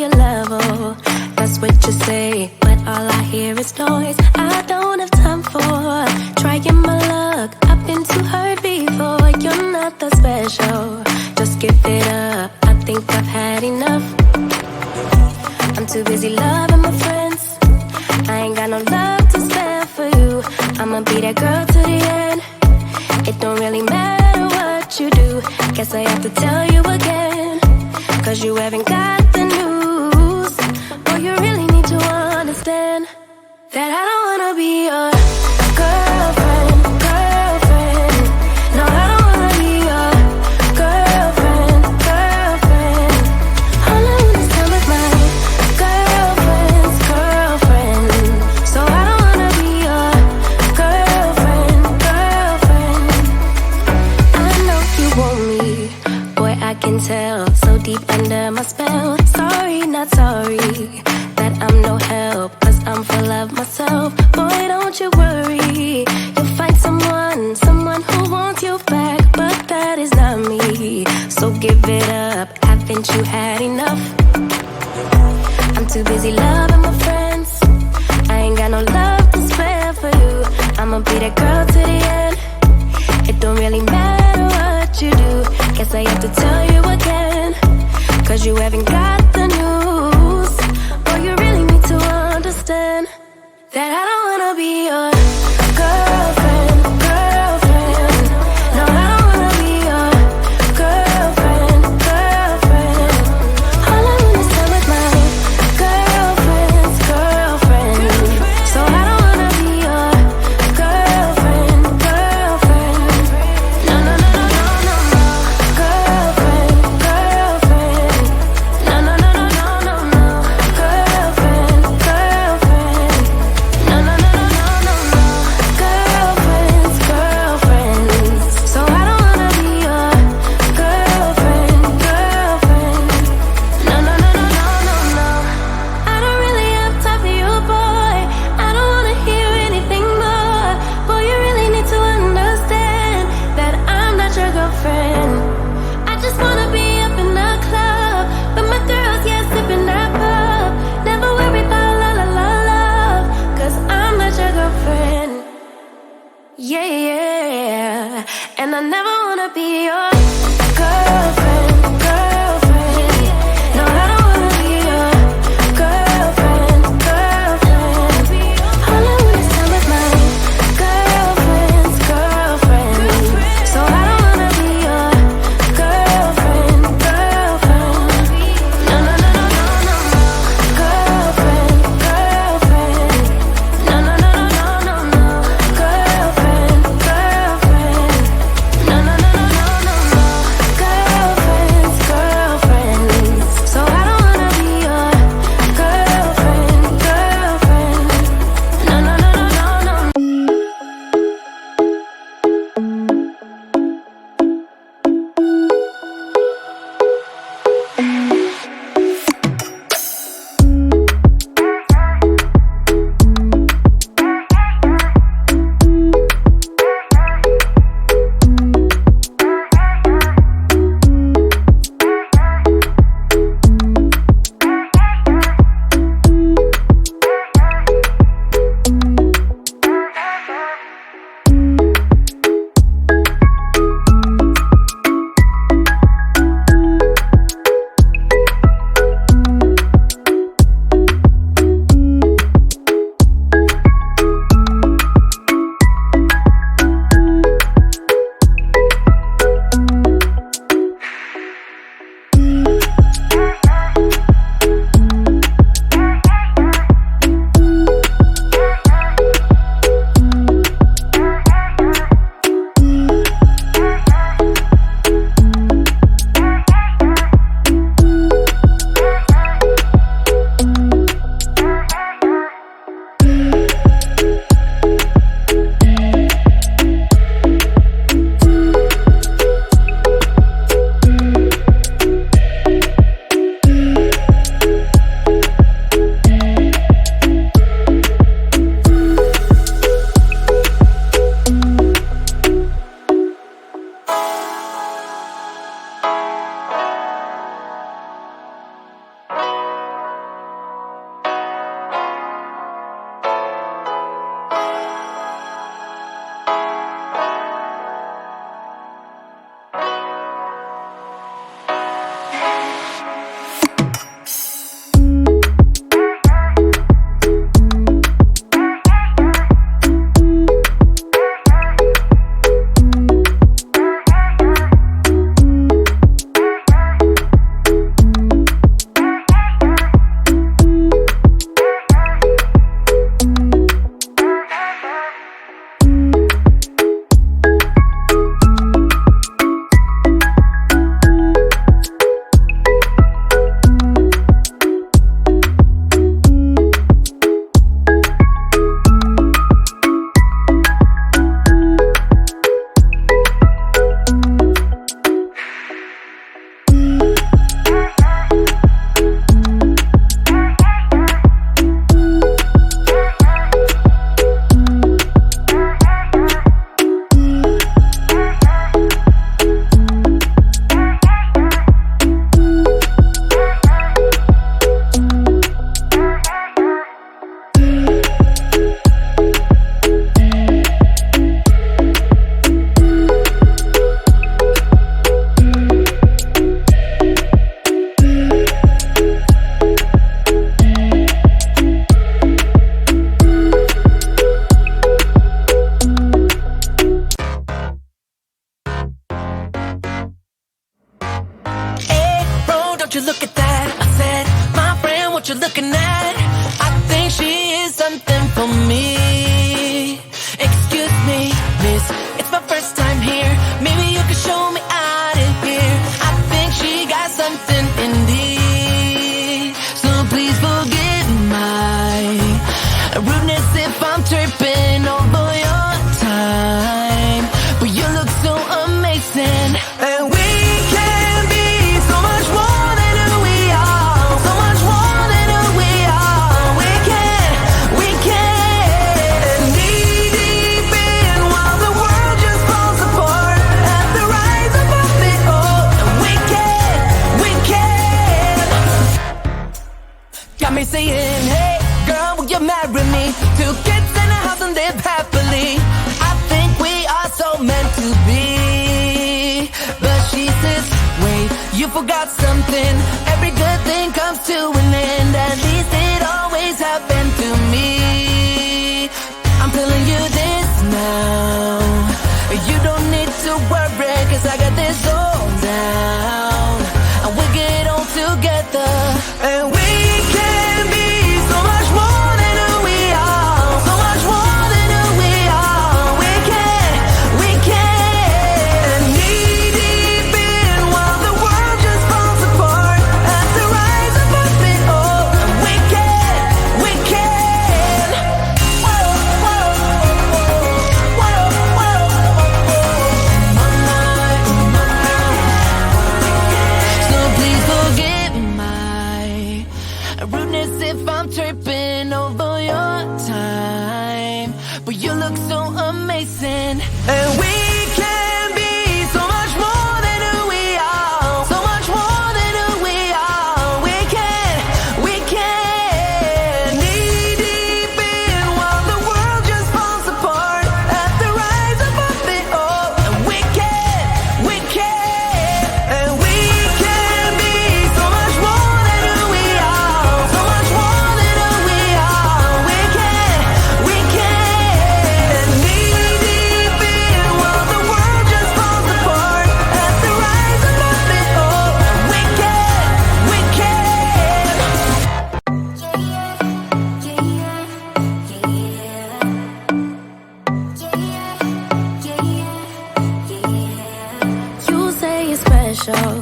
your level. That's what you say, but all I hear is noise. I don't have time for trying my luck. I've been too hurt before. You're not that special. Just give it up. I think I've had enough. I'm too busy loving my friends. I ain't got no love to spare for you. I'ma be that girl to the end. It don't really matter what you do. Guess I have to tell you again, 'cause you haven't got the news. Boy, you really need to understand that I don't wanna be your girlfriend, girlfriend. No, I don't wanna be your girlfriend, girlfriend. All I wanna spend with my girlfriend's girlfriend. So I don't wanna be your girlfriend, girlfriend. I know you want me, boy, I can tell. So deep under my spell. Sorry, not sorry that I'm no help, 'cause I'm full of myself. Boy, don't you worry, you'll find someone who wants you back, but that is not me. So give it up, haven't you had enough? I'm too busy loving my friends. I ain't got no love to spare for you. I'ma be that girl to the end. It don't really matter what you do. Guess I have to tell you again, 'cause you haven't got the news. Boy, you really need to understand that I don't wanna be your girlfriend, girlfriend. No, I don't wanna be your girlfriend, girlfriend. All I wanna is time with my girlfriend's girlfriend. So I don't wanna be your girlfriend, girlfriend. No, no, no, no, no, no, no. Girlfriend, girlfriend. No, no, no, no, what you're looking at. I think she is something for me. Excuse me, miss, it's my first time here. Maybe you can show me out of here. I think she got something in me. So please forgive my rudeness if I'm tripping over your time. But you look so amazing, and we can be so much more than who we are. So much more than who we are. We can knee deep in while the world just falls apart. At the rise above it all, and we can. Got me saying, hey girl, will you marry me? 2 kids in a house and live happily. I think we are so meant to be. But she says, wait, you forgot something. Every good thing comes to an end. At least it always happened to me. I'm telling you this now. You don't need to worry, 'cause I got this all down. And we'll get on together. And we can be so much more than who we are. So much more than who we are. We can knee deep in while the world just falls apart. At the rise above it all, and we can. Whoa, whoa, whoa, whoa, so please forgive my rudeness if I'm tripping over your time. But you look so amazing, and we can be so much more than who we are. So much more than who we are. We can knee deep in while the world just falls apart. At the rise above it all, and we can, and we can be so much more than who we are. So much more than who we are. We can knee deep in while the world just falls apart. At the rise above it all, and we can. You say you're special,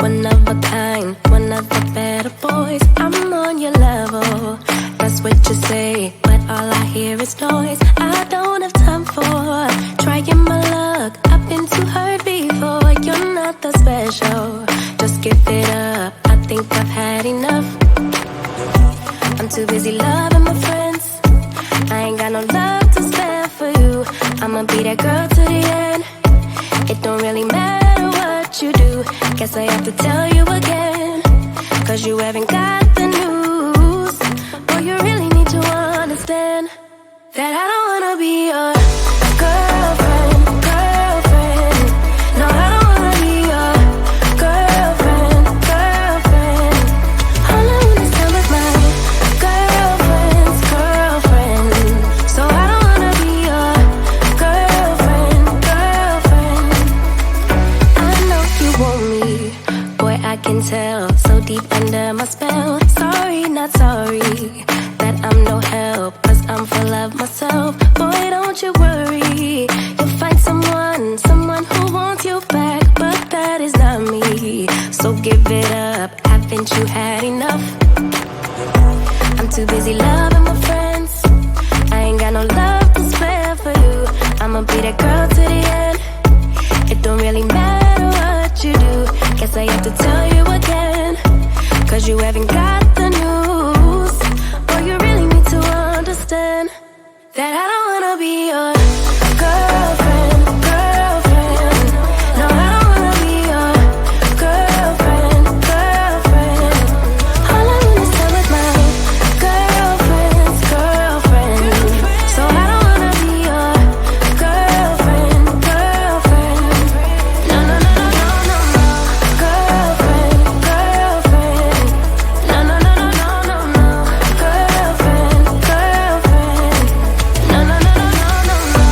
one of a kind, one of the better boys. I'm on your level, that's what you say, but all I hear is noise. I don't have time for trying my luck. I've been too hurt before. You're not that special, just give it up. I think I've had enough. I'm too busy loving my friends. I ain't got no love to spare for you. I'ma be that girl to the end. It don't really matter what you do. Guess I have to tell you again, 'cause you haven't got the news. Boy, you really need to understand that I don't wanna be your girlfriend. No, I don't wanna be your girlfriend. All I wanna spend with my girlfriend's girlfriend. So I don't wanna be your girlfriend. I know you want me, boy, I can tell. So deep under my spell. Sorry, not sorry that I'm no help, 'cause I'm full of myself. Boy, don't you worry, you'll find someone who wants you back, but that is not me. So give it up, haven't you had enough? I'm too busy loving my friends. I ain't got no love to spare for you. I'ma be that girl to the end. It don't really matter what you do. Guess I have to tell you again, 'cause you haven't got the news. Boy, you really need to understand that I don't wanna be your girlfriend. No, I don't wanna be your girlfriend. All I wanna spend with my girlfriend's girlfriend. So I don't wanna be your girlfriend. No, no, no, no, no, no, no. Girlfriend. No, no, no, no, no, no, no. Girlfriend. No, no, no, no, no, no, no.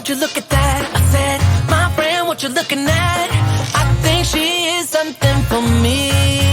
you look at that? I said, my friend, what you looking at? I think she is something for me.